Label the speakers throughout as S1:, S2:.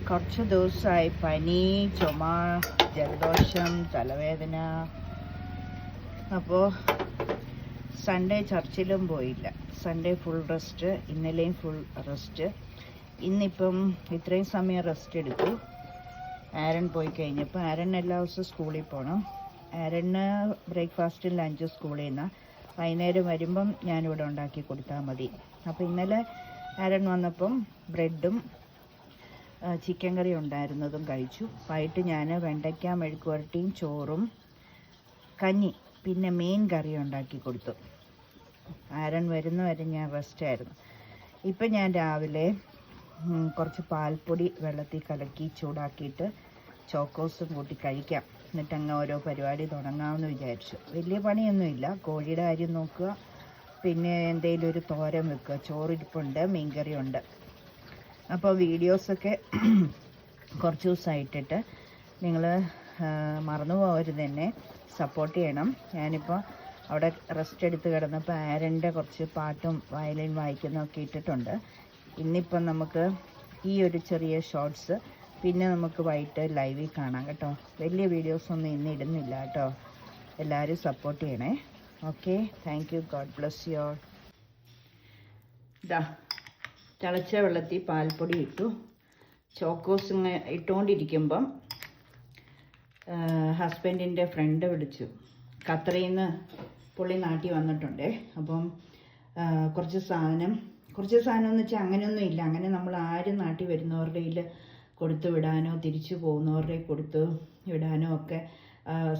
S1: കുറച്ച് ദിവസമായി പനി, ചുമ, ജലദോഷം, തലവേദന. അപ്പോൾ സൺഡേ ചർച്ചിലും പോയില്ല. സൺഡേ ഫുൾ റെസ്റ്റ്, ഇന്നലെയും ഫുൾ റെസ്റ്റ്. ഇന്നിപ്പം ഇത്രയും സമയം റെസ്റ്റ് എടുത്തു. ആരൻ പോയി കഴിഞ്ഞപ്പോൾ ആരൻ എല്ലാ ദിവസവും സ്കൂളിൽ പോകണം. ആരന് ബ്രേക്ക്ഫാസ്റ്റും ലഞ്ചും സ്കൂളിൽ നിന്ന്, വൈകുന്നേരം വരുമ്പം ഞാനിവിടെ ഉണ്ടാക്കി കൊടുത്താൽ മതി. അപ്പോൾ ഇന്നലെ ആരൻ വന്നപ്പം ബ്രെഡും ചിക്കൻ കറി ഉണ്ടായിരുന്നതും കഴിച്ചു. വൈകിട്ട് ഞാൻ വെണ്ടയ്ക്ക മെഴുക്കുവരട്ടിയും ചോറും കഞ്ഞി പിന്നെ മീൻ കറി ഉണ്ടാക്കി കൊടുത്തു. ആരൻ വരുന്ന വരെ ഞാൻ റെസ്റ്റായിരുന്നു. ഇപ്പം ഞാൻ രാവിലെ കുറച്ച് പാൽപ്പൊടി വെള്ളത്തിൽ കലക്കി ചൂടാക്കിയിട്ട് ചോക്കോസും കൂട്ടി കഴിക്കാം, എന്നിട്ടങ്ങ് ഓരോ പരിപാടി തുടങ്ങാമെന്ന് വിചാരിച്ചു. വലിയ പണിയൊന്നുമില്ല. കോഴിയുടെ കാര്യം നോക്കുക, പിന്നെ എന്തെങ്കിലും ഒരു തോരൻ വെക്കുക, ചോറിരിപ്പുണ്ട്, മീൻകറി ഉണ്ട്. അപ്പോൾ വീഡിയോസൊക്കെ കുറച്ച് ദിവസമായിട്ടിട്ട് നിങ്ങൾ മറന്നു പോകരുത്, എന്നെ സപ്പോർട്ട് ചെയ്യണം. ഞാനിപ്പോൾ അവിടെ റെസ്റ്റ് എടുത്ത് കിടന്നപ്പോൾ ആരൻ്റെ കുറച്ച് പാട്ടും വയലിൻ വായിക്കുന്നതൊക്കെ ഇട്ടിട്ടുണ്ട്. ഇന്നിപ്പം നമുക്ക് ഈ ഒരു ചെറിയ ഷോർട്സ്, പിന്നെ നമുക്ക് വൈകിട്ട് ലൈവിൽ കാണാം കേട്ടോ. വലിയ വീഡിയോസൊന്നും ഇന്ന് ഇടുന്നില്ല കേട്ടോ. എല്ലാവരും സപ്പോർട്ട് ചെയ്യണേ. Okay, thank you. God bless you all. ഇതാ തിളച്ച വെള്ളത്തിൽ പാൽപ്പൊടി ഇട്ടു. ചോക്കോസ് ഇങ്ങനെ ഇട്ടുകൊണ്ടിരിക്കുമ്പം ഹസ്ബൻഡിൻ്റെ ഫ്രണ്ട് വിളിച്ചു. ഖത്തറിൽ നിന്ന് പുള്ളി നാട്ടിൽ വന്നിട്ടുണ്ടേ. അപ്പം കുറച്ച് സാധനം എന്ന് വെച്ചാൽ അങ്ങനെയൊന്നും ഇല്ല. അങ്ങനെ നമ്മൾ ആരും നാട്ടിൽ വരുന്നവരുടെ കയ്യിൽ കൊടുത്തു വിടാനോ തിരിച്ചു പോകുന്നവരുടെ കൊടുത്തു വിടാനോ ഒക്കെ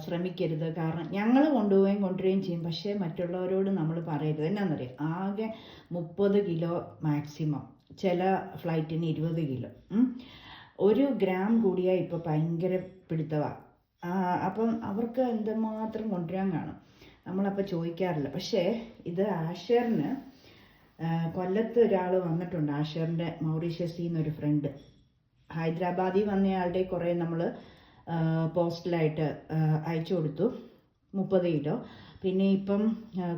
S1: ശ്രമിക്കരുത്. കാരണം ഞങ്ങൾ കൊണ്ടുവരികയും ചെയ്യും, പക്ഷേ മറ്റുള്ളവരോട് നമ്മൾ പറയരുത്. എന്നാന്നറിയാം, ആകെ 30 കിലോ മാക്സിമം, ചില ഫ്ലൈറ്റിന് 20 കിലോ. 1 ഗ്രാം കൂടിയാൽ ഇപ്പോൾ ഭയങ്കര പിടുത്തമാണ്. അപ്പം അവർക്ക് എന്തുമാത്രം കൊണ്ടുവരാൻ കാണും. നമ്മളപ്പോൾ ചോദിക്കാറില്ല. പക്ഷേ ഇത് ആഷറിന് കൊല്ലത്ത് ഒരാൾ വന്നിട്ടുണ്ട്. ആഷറിൻ്റെ മൗറീഷ്യസിൽ നിന്നൊരു ഫ്രണ്ട്. ഹൈദരാബാദിൽ വന്നയാളുടെ കുറേ നമ്മൾ പോസ്റ്റലായിട്ട് അയച്ചു കൊടുത്തു, 30 കിലോ. പിന്നെ ഇപ്പം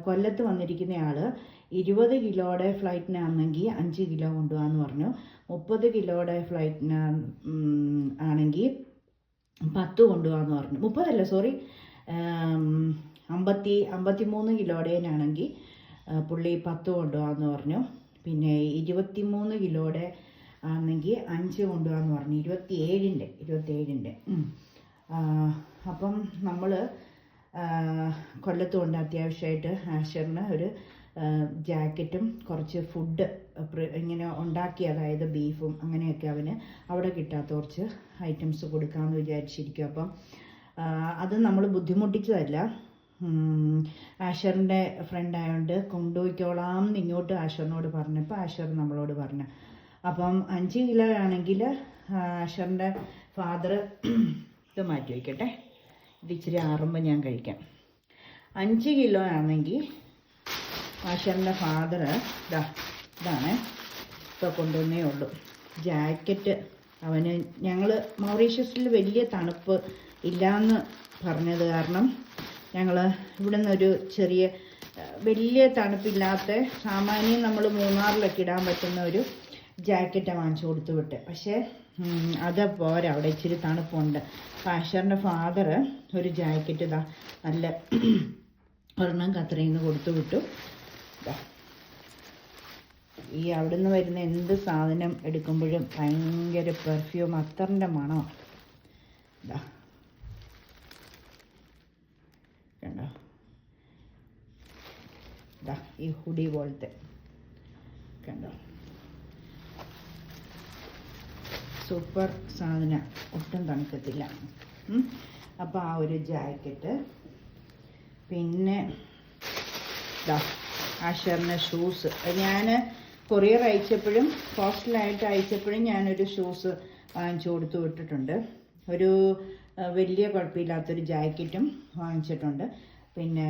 S1: കൊല്ലത്ത് വന്നിരിക്കുന്ന ആൾ 20 കിലോയുടെ ഫ്ലൈറ്റിനാണെങ്കിൽ 5 കിലോ കൊണ്ടുപോകാമെന്ന് പറഞ്ഞു. 30 കിലോയുടെ ഫ്ലൈറ്റിന് ആണെങ്കിൽ 10 കൊണ്ടുപോകാമെന്ന് പറഞ്ഞു. 30 അല്ല, സോറി, 53 കിലോയുടേനാണെങ്കിൽ പുള്ളി 10 കൊണ്ടുപോകാമെന്ന് പറഞ്ഞു. പിന്നെ 23 കിലോയുടെ ആണെങ്കിൽ 5 കൊണ്ടുപോകാമെന്ന് പറഞ്ഞു. 27-ൻ്റെ. അപ്പം നമ്മൾ കൊല്ലത്ത് കൊണ്ട് അത്യാവശ്യമായിട്ട് ആഷറിന് ഒരു ജാക്കറ്റും കുറച്ച് ഫുഡ് ഇങ്ങനെ ഉണ്ടാക്കി, അതായത് ബീഫും അങ്ങനെയൊക്കെ അവന് അവിടെ കിട്ടാത്ത കുറച്ച് ഐറ്റംസ് കൊടുക്കാമെന്ന് വിചാരിച്ചിരിക്കും. അപ്പം അത് നമ്മൾ ബുദ്ധിമുട്ടിച്ചതല്ല. ആഷറിൻ്റെ ഫ്രണ്ടായതുകൊണ്ട് കൊണ്ടുപോയിക്കോളാം എന്ന് ഇങ്ങോട്ട് ആഷറിനോട് പറഞ്ഞപ്പോൾ ആഷർ നമ്മളോട് പറഞ്ഞു. അപ്പം 5 കിലോ ആണെങ്കിൽ ആഷറിൻ്റെ ഫാദർ, ഇത് മാറ്റി വയ്ക്കട്ടെ, ഇത് ഇച്ചിരി ആറുമ്പോൾ ഞാൻ കഴിക്കാം. 5 കിലോ ആണെങ്കിൽ ആഷറിൻ്റെ ഫാദർ ഇതാണ് ഇപ്പോൾ കൊണ്ടുവന്നേ ഉള്ളൂ. ജാക്കറ്റ് അവന്, ഞങ്ങൾ മൗറീഷ്യസിൽ വലിയ തണുപ്പ് ഇല്ലയെന്ന് പറഞ്ഞത് കാരണം ഞങ്ങൾ ഇവിടെ നിന്നൊരു ചെറിയ വലിയ തണുപ്പില്ലാത്ത സാമാന്യം നമ്മൾ മൂന്നാറിലൊക്കെ ഇടാൻ പറ്റുന്ന ഒരു ജാക്കറ്റാണ് വാങ്ങിച്ചു കൊടുത്തു വിട്ട്. പക്ഷേ അത് പോരാ, അവിടെ ഇച്ചിരി തണുപ്പുണ്ട്. ആഷറിൻ്റെ ഫാദർ ഒരു ജാക്കറ്റ് ഇതാ നല്ല ഒരെണ്ണം ഖത്തറിൽ നിന്ന് കൊടുത്തു വിട്ടു. ഈ അവിടെ നിന്ന് വരുന്ന എന്ത് സാധനം എടുക്കുമ്പോഴും ഭയങ്കര പെർഫ്യൂം, അത്തറിൻ്റെ മണമാണ്. ഇതാ കണ്ടോ, ഇതാ ഈ ഹുഡി പോലത്തെ കണ്ടോ, സൂപ്പർ സാധനം, ഒട്ടും തണുക്കത്തില്ല. അപ്പോൾ ആ ഒരു ജാക്കറ്റ്. പിന്നെ ആഷറിന് ഷൂസ്, ഞാൻ കൊറിയർ അയച്ചപ്പോഴും പോസ്റ്റലായിട്ട് അയച്ചപ്പോഴും ഞാനൊരു ഷൂസ് വാങ്ങിച്ചു കൊടുത്തു വിട്ടിട്ടുണ്ട്. ഒരു വലിയ കുഴപ്പമില്ലാത്തൊരു ജാക്കറ്റും വാങ്ങിച്ചിട്ടുണ്ട്, പിന്നെ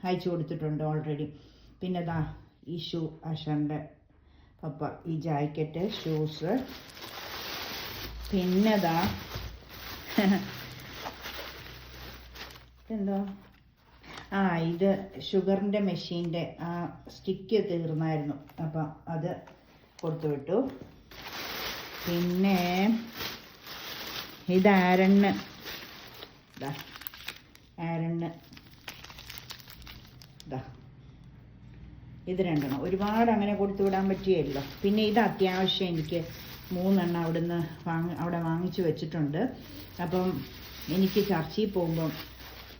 S1: അയച്ചു കൊടുത്തിട്ടുണ്ട് ഓൾറെഡി. പിന്നെ ഈ ഷൂ ആഷറിൻ്റെ പപ്പ, ഈ ജാക്കറ്റ്, ഷൂസ്. പിന്നെ എന്തോ ഇത് ഷുഗറിൻ്റെ മെഷീൻ്റെ ആ സ്റ്റിക്ക് തീർന്നായിരുന്നു, അപ്പം അത് കൊടുത്തു വിട്ടു. പിന്നെ ഇത് ആരണ്ണ്, ആരണ്ണ് ഇത് രണ്ടെണ്ണം. ഒരുപാട് അങ്ങനെ കൊടുത്തു വിടാൻ പറ്റിയല്ലോ. പിന്നെ ഇത് അത്യാവശ്യം എനിക്ക് 3 എണ്ണം അവിടുന്ന് അവിടെ വാങ്ങിച്ചു വെച്ചിട്ടുണ്ട്. അപ്പം എനിക്ക് ചർച്ചിൽ പോകുമ്പം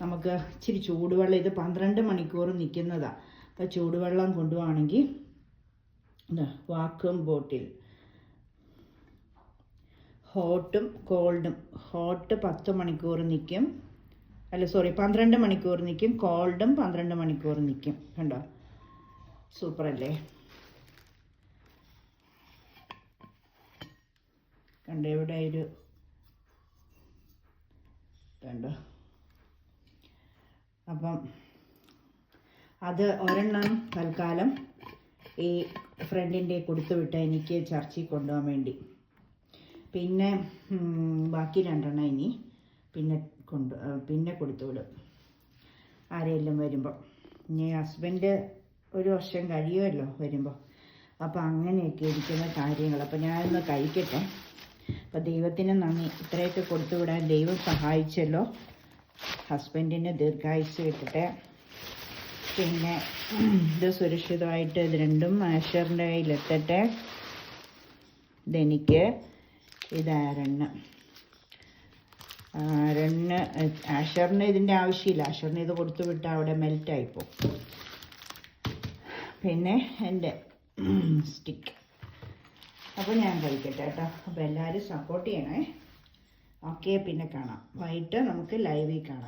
S1: നമുക്ക് ഇച്ചിരി ചൂടുവെള്ളം, ഇത് 12 മണിക്കൂർ നിൽക്കുന്നതാണ്. അപ്പോൾ ചൂടുവെള്ളം കൊണ്ടുപോവാണെങ്കിൽ വാക്വം ബോട്ടിൽ, ഹോട്ടും കോൾഡും. ഹോട്ട് 10 മണിക്കൂർ നിൽക്കും, 12 മണിക്കൂർ നിൽക്കും. കോൾഡും 12 മണിക്കൂർ നിൽക്കും. കണ്ടോ, സൂപ്പറല്ലേ? കണ്ടോ, ഇവിടെ ഒരു കണ്ടോ. അപ്പം അത് ഒരെണ്ണം തൽക്കാലം ഈ ഫ്രണ്ടിൻ്റെ കൊടുത്തു വിട്ട എനിക്ക് ചർച്ചിൽ കൊണ്ടുപോകാൻ വേണ്ടി. പിന്നെ ബാക്കി 2 എണ്ണം ഇനി പിന്നെ കൊടുത്തു വിടും ആരെങ്കിലും വരുമ്പോൾ. ഇനി ഹസ്ബൻഡ് 1 വർഷം കഴിയുമല്ലോ വരുമ്പോൾ. അപ്പോൾ അങ്ങനെയൊക്കെ ഇരിക്കുന്ന കാര്യങ്ങൾ. അപ്പോൾ ഞാനൊന്ന് കഴിക്കട്ടെ. അപ്പോൾ ദൈവത്തിന് നന്ദി, ഇത്രയൊക്കെ കൊടുത്തു വിടാൻ ദൈവം സഹായിച്ചല്ലോ. ഹസ്ബൻഡിന് ദീർഘായുസ്സ് കിട്ടട്ടെ. പിന്നെ ഇത് സുരക്ഷിതമായിട്ട് ഇത് രണ്ടും ആഷറിൻ്റെ കയ്യിലെത്തട്ടെ. ഇതെനിക്ക്, ഇത് ആരണ്ണ്. ആഷറിന് ഇതിൻ്റെ ആവശ്യമില്ല. ആഷറിന് ഇത് കൊടുത്തു വിട്ടാൽ അവിടെ മെൽറ്റായിപ്പോൾ. പിന്നെ എൻ്റെ സ്റ്റിക്ക്. അപ്പോൾ ഞാൻ കഴിക്കട്ടെ കേട്ടോ. അപ്പോൾ എല്ലാവരും സപ്പോർട്ട് ചെയ്യണേ. ഓക്കെ, പിന്നെ കാണാം. വൈകിട്ട് നമുക്ക് ലൈവിൽ കാണാം.